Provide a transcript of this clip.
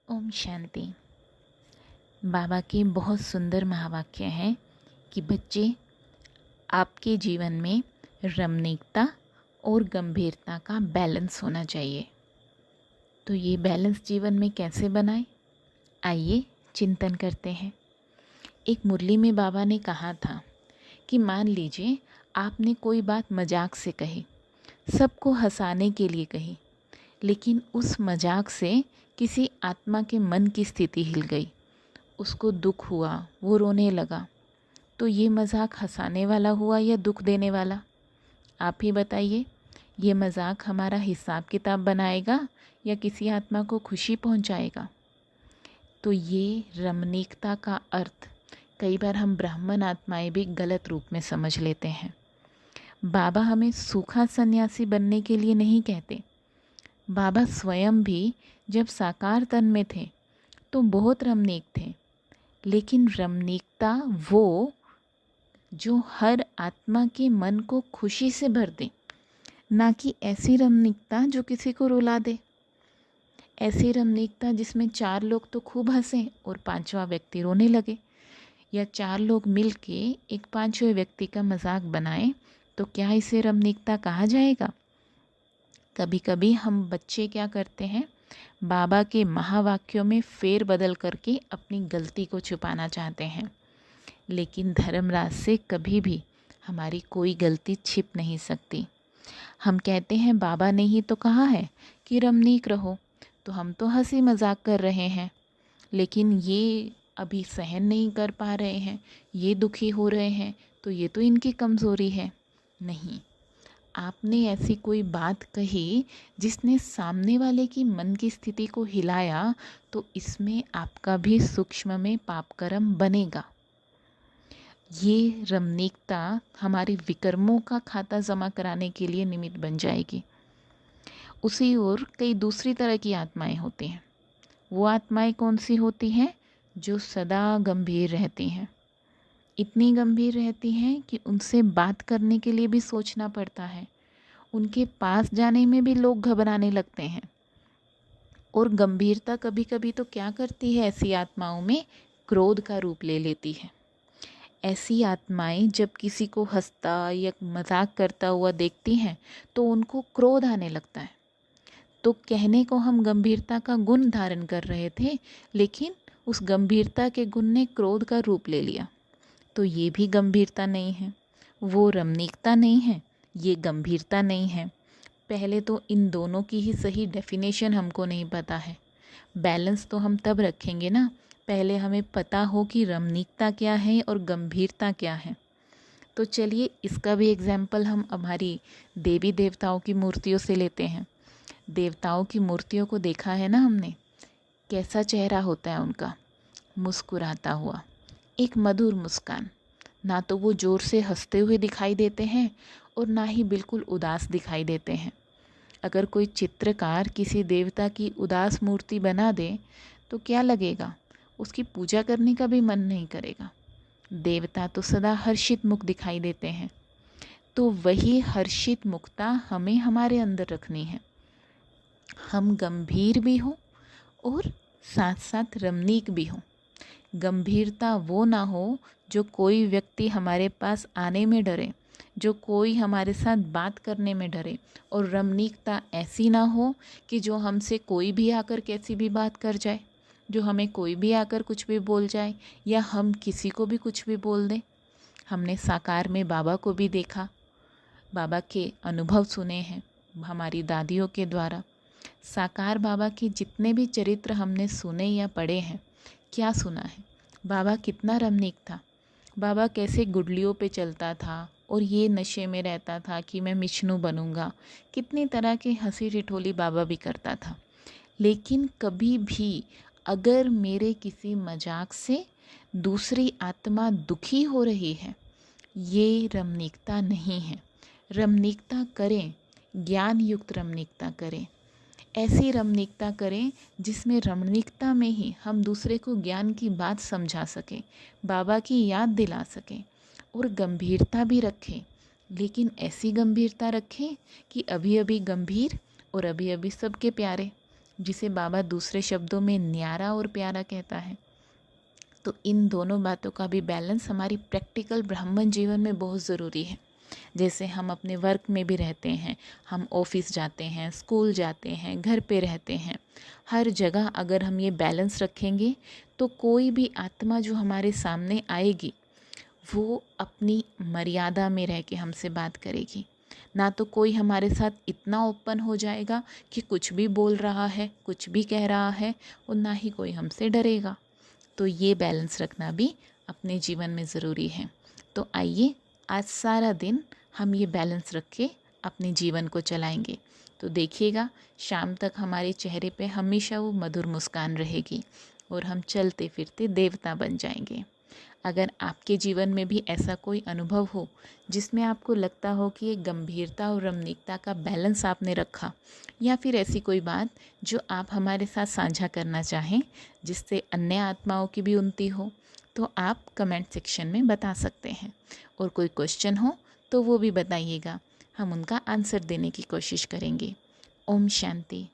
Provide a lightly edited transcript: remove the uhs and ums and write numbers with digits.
ओम शांति। बाबा के बहुत सुंदर महावाक्य हैं कि बच्चे, आपके जीवन में रमणीकता और गंभीरता का बैलेंस होना चाहिए। तो ये बैलेंस जीवन में कैसे बनाएं? आइए चिंतन करते हैं। एक मुरली में बाबा ने कहा था कि मान लीजिए आपने कोई बात मजाक से कही, सबको हंसाने के लिए कही, लेकिन उस मजाक से किसी आत्मा के मन की स्थिति हिल गई, उसको दुख हुआ, वो रोने लगा। तो ये मजाक हंसाने वाला हुआ या दुख देने वाला? आप ही बताइए। ये मजाक हमारा हिसाब किताब बनाएगा या किसी आत्मा को खुशी पहुंचाएगा? तो ये रमणीकता का अर्थ कई बार हम ब्राह्मण आत्माएं भी गलत रूप में समझ लेते हैं। बाबा हमें सूखा सन्यासी बनने के लिए नहीं कहते। बाबा स्वयं भी जब साकार तन में थे तो बहुत रमणीक थे, लेकिन रमणीकता वो जो हर आत्मा के मन को खुशी से भर दे, ना कि ऐसी रमणीकता जो किसी को रुला दे। ऐसी रमणीकता जिसमें 4 लोग तो खूब हंसें और 5वां व्यक्ति रोने लगे, या 4 लोग मिलके एक 5वें व्यक्ति का मजाक बनाएं, तो क्या इसे रमणीकता कहा जाएगा? कभी कभी हम बच्चे क्या करते हैं, बाबा के महावाक्यों में फेर बदल करके अपनी गलती को छुपाना चाहते हैं, लेकिन धर्मराज से कभी भी हमारी कोई गलती छिप नहीं सकती। हम कहते हैं बाबा ने ही तो कहा है कि रमणीक रहो, तो हम तो हंसी मजाक कर रहे हैं, लेकिन ये अभी सहन नहीं कर पा रहे हैं, ये दुखी हो रहे हैं, तो ये तो इनकी कमज़ोरी है। नहीं, आपने ऐसी कोई बात कही जिसने सामने वाले की मन की स्थिति को हिलाया, तो इसमें आपका भी सूक्ष्म में पाप कर्म बनेगा। ये रमणीकता हमारे विकर्मों का खाता जमा कराने के लिए निमित्त बन जाएगी। उसी ओर कई दूसरी तरह की आत्माएं होती हैं। वो आत्माएं कौन सी होती हैं? जो सदा गंभीर रहती हैं। इतनी गंभीर रहती हैं कि उनसे बात करने के लिए भी सोचना पड़ता है। उनके पास जाने में भी लोग घबराने लगते हैं। और गंभीरता कभी कभी तो क्या करती है, ऐसी आत्माओं में क्रोध का रूप ले लेती है। ऐसी आत्माएं जब किसी को हंसता या मजाक करता हुआ देखती हैं तो उनको क्रोध आने लगता है। तो कहने को हम गंभीरता का गुण धारण कर रहे थे, लेकिन उस गंभीरता के गुण ने क्रोध का रूप ले लिया। तो ये भी गंभीरता नहीं है, वो रमणीकता नहीं है, ये गंभीरता नहीं है। पहले तो इन दोनों की ही सही डेफिनेशन हमको नहीं पता है। बैलेंस तो हम तब रखेंगे ना, पहले हमें पता हो कि रमणीकता क्या है और गंभीरता क्या है। तो चलिए इसका भी एग्जाम्पल हम हमारी देवी देवताओं की मूर्तियों से लेते हैं। देवताओं की मूर्तियों को देखा है ना हमने, कैसा चेहरा होता है उनका, मुस्कुराता हुआ, एक मधुर मुस्कान। ना तो वो ज़ोर से हंसते हुए दिखाई देते हैं और ना ही बिल्कुल उदास दिखाई देते हैं। अगर कोई चित्रकार किसी देवता की उदास मूर्ति बना दे तो क्या लगेगा, उसकी पूजा करने का भी मन नहीं करेगा। देवता तो सदा हर्षित मुख दिखाई देते हैं। तो वही हर्षित मुखता हमें हमारे अंदर रखनी है। हम गंभीर भी हों और साथ साथ रमणीक भी हों। गंभीरता वो ना हो जो कोई व्यक्ति हमारे पास आने में डरे, जो कोई हमारे साथ बात करने में डरे, और रमणीकता ऐसी ना हो कि जो हमसे कोई भी आकर कैसी भी बात कर जाए, जो हमें कोई भी आकर कुछ भी बोल जाए, या हम किसी को भी कुछ भी बोल दें। हमने साकार में बाबा को भी देखा, बाबा के अनुभव सुने हैं हमारी दादियों के द्वारा। साकार बाबा के जितने भी चरित्र हमने सुने या पढ़े हैं, क्या सुना है? बाबा कितना रमणीक था। बाबा कैसे गुडलियों पे चलता था और ये नशे में रहता था कि मैं विष्णु बनूंगा। कितनी तरह की हंसी ठिठोली बाबा भी करता था। लेकिन कभी भी अगर मेरे किसी मजाक से दूसरी आत्मा दुखी हो रही है, ये रमणीकता नहीं है। रमणीकता करें, ज्ञान युक्त रमणीकता करें। ऐसी रमणीकता करें जिसमें रमणीकता में ही हम दूसरे को ज्ञान की बात समझा सकें, बाबा की याद दिला सकें, और गंभीरता भी रखें। लेकिन ऐसी गंभीरता रखें कि अभी अभी गंभीर और अभी अभी सबके प्यारे। जिसे बाबा दूसरे शब्दों में न्यारा और प्यारा कहता है। तो इन दोनों बातों का भी बैलेंस हमारी प्रैक्टिकल ब्राह्मण जीवन में बहुत ज़रूरी है। जैसे हम अपने वर्क में भी रहते हैं, हम ऑफिस जाते हैं, स्कूल जाते हैं, घर पे रहते हैं, हर जगह अगर हम ये बैलेंस रखेंगे तो कोई भी आत्मा जो हमारे सामने आएगी वो अपनी मर्यादा में रह के हमसे बात करेगी। ना तो कोई हमारे साथ इतना ओपन हो जाएगा कि कुछ भी बोल रहा है, कुछ भी कह रहा है, और ना ही कोई हमसे डरेगा। तो ये बैलेंस रखना भी अपने जीवन में ज़रूरी है। तो आइए आज सारा दिन हम ये बैलेंस रख के अपने जीवन को चलाएंगे। तो देखिएगा शाम तक हमारे चेहरे पे हमेशा वो मधुर मुस्कान रहेगी और हम चलते फिरते देवता बन जाएंगे। अगर आपके जीवन में भी ऐसा कोई अनुभव हो जिसमें आपको लगता हो कि एक गंभीरता और रमणीकता का बैलेंस आपने रखा, या फिर ऐसी कोई बात जो आप हमारे साथ साझा करना चाहें जिससे अन्य आत्माओं की भी उन्नति हो, तो आप कमेंट सेक्शन में बता सकते हैं। और कोई क्वेश्चन हो तो वो भी बताइएगा, हम उनका आंसर देने की कोशिश करेंगे। ओम शांति।